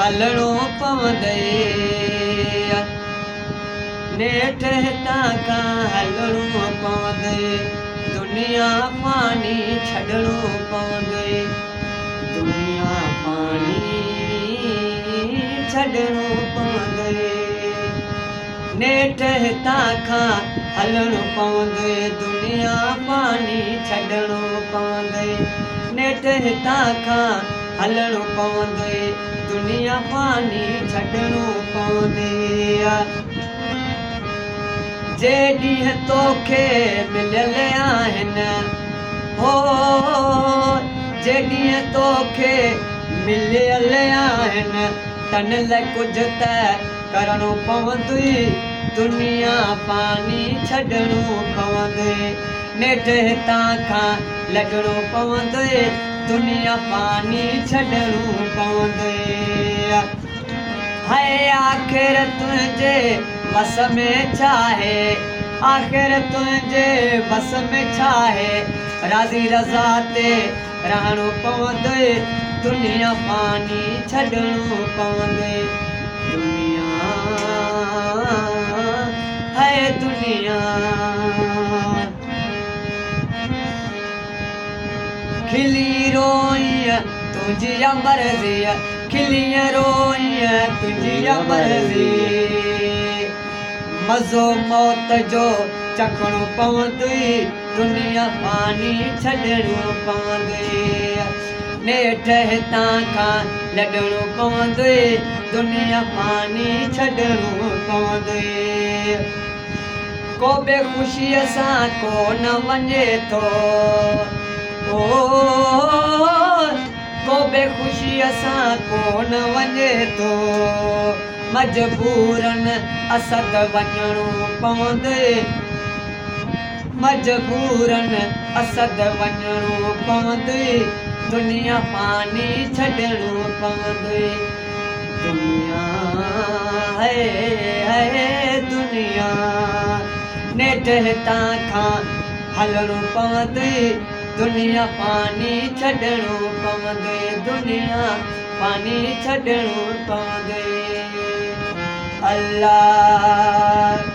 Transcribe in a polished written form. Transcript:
हलणो पवंदे नेठ हितां खां हलणो पवंदे दुनिया पानी छॾणो पवंदे दुनिया पानी छॾणो पवंदे नेठ हितां खां हलणो पवंदे दुनिया पानी छॾणो पवंदे नेठ हितां खां हलणो पवंदे दुनिया पानी छॾणो पवंदे जे ॾींहं तोखे मिलियल आहिनि हो जे ॾींहं तोखे मिलियल आहिनि तन लाइ कुझु त करणो पवंदुई दुनिया पानी छॾणो पवंदे नेठ हितां खां लॻणो पवंदे दुनिया पानी छॾणो पवंदे हाय आख़िर तुंहिंजे बस में छा आहे आख़िर तुंहिंजे बस में छा आहे राज़ी रज़ा ते रहणो पवंदे दुनिया पानी छॾणो पवंदे दुनिया है दुनिया खिली रोई तुझी मर्ज़ी खिली रोई तुझी मर्ज़ी मज़ो मौत जो चखणो पवंदुई दुनिया पानी छॾणो पवंदुई नेठ हितां खां लॾणो पवंदुई दुनिया पानी छॾणो पवंदुई को बि ख़ुशीअ सां कोन वञे थो को बि ख़ुशीअ सां कोन वञे थो मजबूरन असद वञणो पवंदे मजबूरन असद वञणो पवंदे दुनिया पानी छॾणो पवंदे दुनिया है दुनिया नेठ हितां खां हलणो पवंदे दुनिया पानी छॾणो पवंदे दुनिया पानी छॾणो पवंदे अल्लाह